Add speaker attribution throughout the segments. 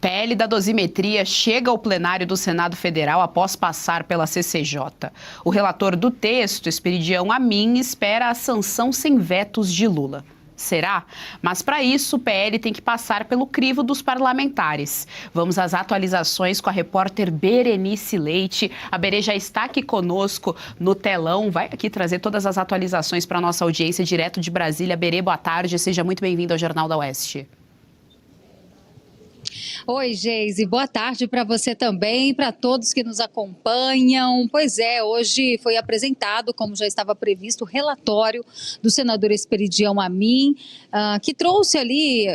Speaker 1: PL da dosimetria chega ao plenário do Senado Federal após passar pela CCJ. O relator do texto, Esperidião Amin, espera a sanção sem vetos de Lula. Será? Mas para isso o PL tem que passar pelo crivo dos parlamentares. Vamos às atualizações com a repórter Berenice Leite. A Berê já está aqui conosco no telão, vai aqui trazer todas as atualizações para a nossa audiência direto de Brasília. Berê, boa tarde, seja muito bem-vindo ao Jornal da Oeste.
Speaker 2: Oi, Geise, boa tarde para você também, para todos que nos acompanham. Pois é, hoje foi apresentado, como já estava previsto, o relatório do senador Esperidião Amin, que trouxe ali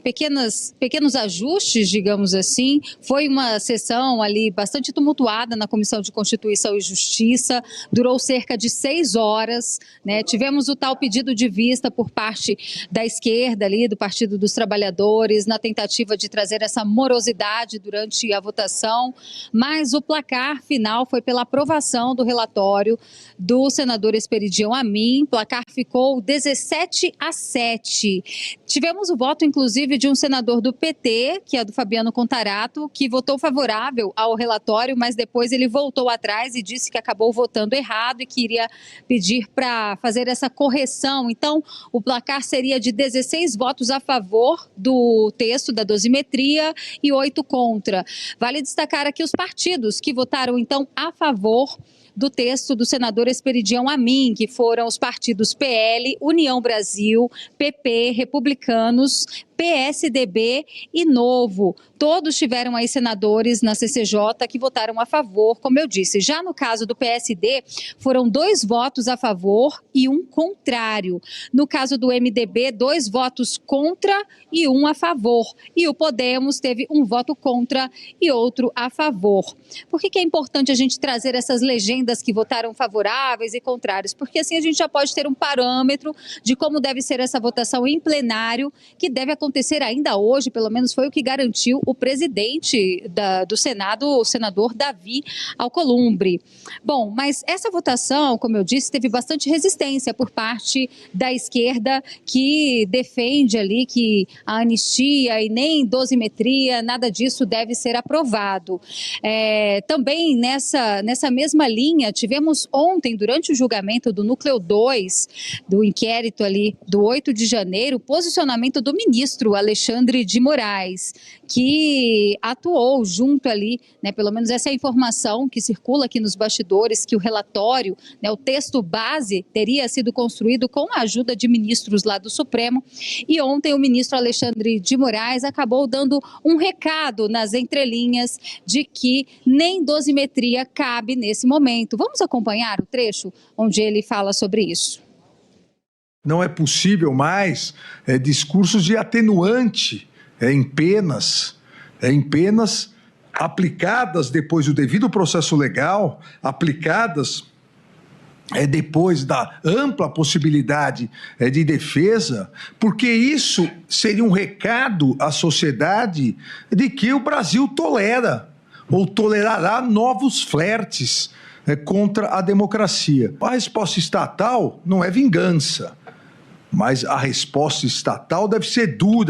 Speaker 2: pequenos ajustes, digamos assim. Foi uma sessão ali bastante tumultuada na Comissão de Constituição e Justiça, durou cerca de 6 horas, né? Tivemos o tal pedido de vista por parte da esquerda ali, do Partido dos Trabalhadores, na tentativa de trazer essa morosidade durante a votação, mas o placar final foi pela aprovação do relatório do senador Esperidião Amin. O placar ficou 17-7. Tivemos o voto, inclusive, de um senador do PT, que é do Fabiano Contarato, que votou favorável ao relatório, mas depois ele voltou atrás e disse que acabou votando errado e que iria pedir para fazer essa correção. Então, o placar seria de 16 votos a favor do texto da dosimetria e 8 contra. Vale destacar aqui os partidos que votaram, então, a favor do texto do senador Esperidião Amin, que foram os partidos PL, União Brasil, PP, Republicanos, PSDB e Novo. Todos tiveram aí senadores na CCJ que votaram a favor, como eu disse. Já no caso do PSD, foram 2 votos a favor e 1 contrário. No caso do MDB, 2 votos contra e 1 a favor. E o Podemos teve 1 voto contra e outro a favor. Por que é importante a gente trazer essas legendas que votaram favoráveis e contrários? Porque assim a gente já pode ter um parâmetro de como deve ser essa votação em plenário, que deve acontecer ainda hoje, pelo menos foi o que garantiu o presidente do Senado, o senador Davi Alcolumbre. Bom, mas essa votação, como eu disse, teve bastante resistência por parte da esquerda, que defende ali que a anistia e nem dosimetria, nada disso deve ser aprovado. Também nessa mesma linha, tivemos ontem, durante o julgamento do Núcleo 2, do inquérito ali do 8 de janeiro, o posicionamento do ministro Alexandre de Moraes, que atuou junto ali, né, pelo menos essa é a informação que circula aqui nos bastidores, que o relatório, né, o texto base, teria sido construído com a ajuda de ministros lá do Supremo, e ontem o ministro Alexandre de Moraes acabou dando um recado nas entrelinhas de que nem dosimetria cabe nesse momento. Vamos acompanhar o trecho onde ele fala sobre isso.
Speaker 3: Não é possível mais discursos de atenuante em penas aplicadas depois do devido processo legal, aplicadas depois da ampla possibilidade de defesa, porque isso seria um recado à sociedade de que o Brasil tolera ou tolerará novos flertes contra a democracia. A resposta estatal não é vingança, mas a resposta estatal deve ser dura.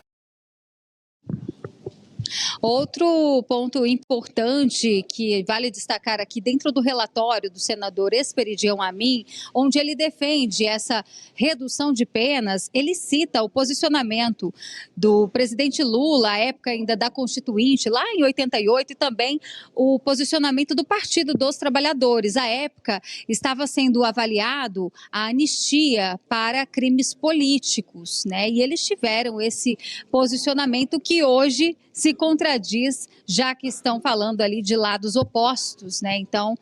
Speaker 2: Outro ponto importante que vale destacar aqui dentro do relatório do senador Esperidião Amin, onde ele defende essa redução de penas, ele cita o posicionamento do presidente Lula, à época ainda da Constituinte, lá em 88, e também o posicionamento do Partido dos Trabalhadores. À época, estava sendo avaliado a anistia para crimes políticos, né? E eles tiveram esse posicionamento que hoje se contradiz, já que estão falando ali de lados opostos, né? Então,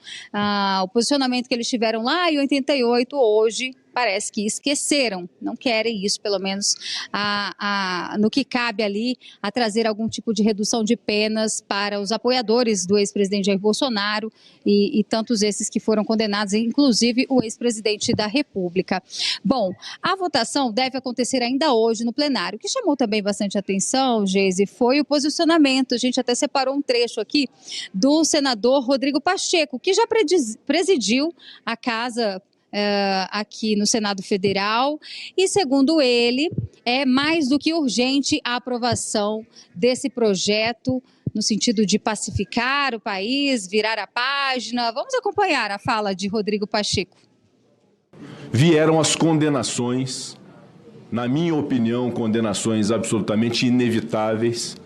Speaker 2: o posicionamento que eles tiveram lá em 88, hoje, parece que esqueceram, não querem isso, pelo menos no que cabe ali, a trazer algum tipo de redução de penas para os apoiadores do ex-presidente Jair Bolsonaro e tantos esses que foram condenados, inclusive o ex-presidente da República. Bom, a votação deve acontecer ainda hoje no plenário. O que chamou também bastante atenção, Geise, foi o posicionamento, a gente até separou um trecho aqui, do senador Rodrigo Pacheco, que já presidiu a Casa aqui no Senado Federal e, segundo ele, é mais do que urgente a aprovação desse projeto no sentido de pacificar o país, virar a página. Vamos acompanhar a fala de Rodrigo Pacheco.
Speaker 4: Vieram as condenações, na minha opinião, condenações absolutamente inevitáveis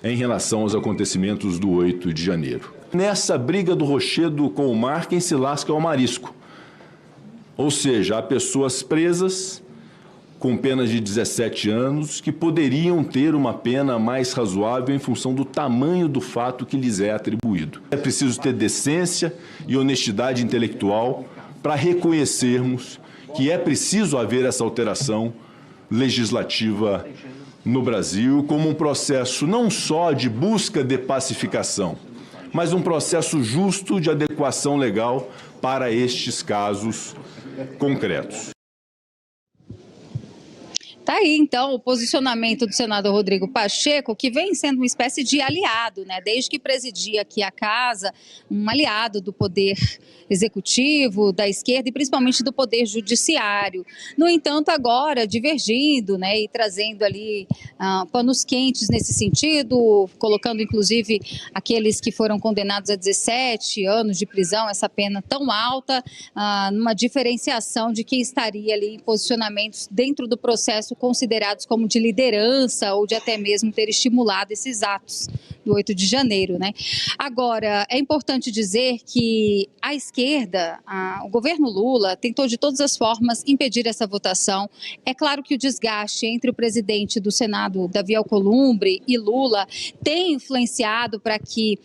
Speaker 4: em relação aos acontecimentos do 8 de janeiro. Nessa briga do rochedo com o mar, quem se lasca é o marisco. Ou seja, há pessoas presas com penas de 17 anos que poderiam ter uma pena mais razoável em função do tamanho do fato que lhes é atribuído. É preciso ter decência e honestidade intelectual para reconhecermos que é preciso haver essa alteração legislativa no Brasil como um processo não só de busca de pacificação, mas um processo justo de adequação legal para estes casos concretos.
Speaker 2: Tá aí, então, o posicionamento do senador Rodrigo Pacheco, que vem sendo uma espécie de aliado, né? Desde que presidia aqui a casa, um aliado do poder executivo, da esquerda e principalmente do poder judiciário. No entanto, agora divergindo, né? E trazendo ali panos quentes nesse sentido, colocando inclusive aqueles que foram condenados a 17 anos de prisão, essa pena tão alta, numa diferenciação de quem estaria ali em posicionamentos dentro do processo considerados como de liderança ou de até mesmo ter estimulado esses atos do 8 de janeiro, né? Agora, é importante dizer que a esquerda, o governo Lula, tentou de todas as formas impedir essa votação. É claro que o desgaste entre o presidente do Senado, Davi Alcolumbre, e Lula tem influenciado para que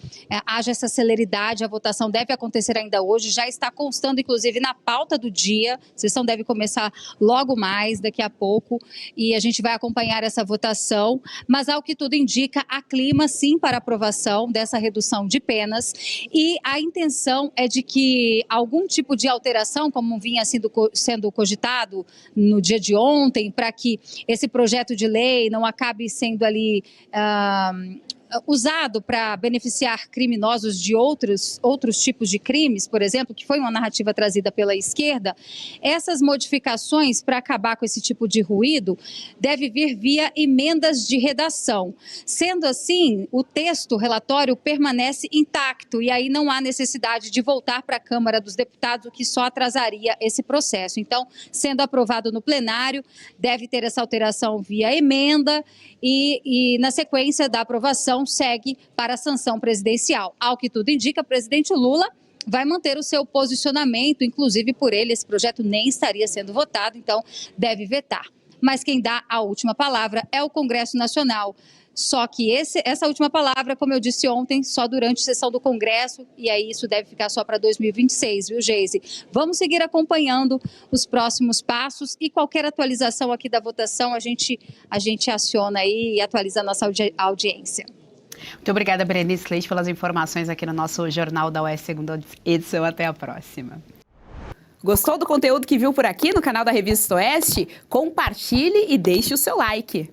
Speaker 2: haja essa celeridade. A votação deve acontecer ainda hoje, já está constando inclusive na pauta do dia. A sessão deve começar logo mais, daqui a pouco, e a gente vai acompanhar essa votação, mas ao que tudo indica, há clima sim para aprovação dessa redução de penas e a intenção é de que algum tipo de alteração, como vinha sendo cogitado no dia de ontem, para que esse projeto de lei não acabe sendo ali usado para beneficiar criminosos de outros tipos de crimes, por exemplo, que foi uma narrativa trazida pela esquerda, essas modificações para acabar com esse tipo de ruído deve vir via emendas de redação. Sendo assim, o texto, o relatório permanece intacto e aí não há necessidade de voltar para a Câmara dos Deputados, o que só atrasaria esse processo. Então, sendo aprovado no plenário, deve ter essa alteração via emenda e na sequência da aprovação segue para a sanção presidencial. Ao que tudo indica, o presidente Lula vai manter o seu posicionamento, inclusive por ele esse projeto nem estaria sendo votado, então deve vetar. Mas quem dá a última palavra é o Congresso Nacional. Só que essa última palavra, como eu disse ontem, só durante a sessão do Congresso, e aí isso deve ficar só para 2026, viu, Geise? Vamos seguir acompanhando os próximos passos e qualquer atualização aqui da votação, a gente aciona aí e atualiza a nossa audiência.
Speaker 1: Muito obrigada, Berenice Leite, pelas informações aqui no nosso Jornal da UES, segunda edição. Até a próxima. Gostou do conteúdo que viu por aqui no canal da Revista Oeste? Compartilhe e deixe o seu like.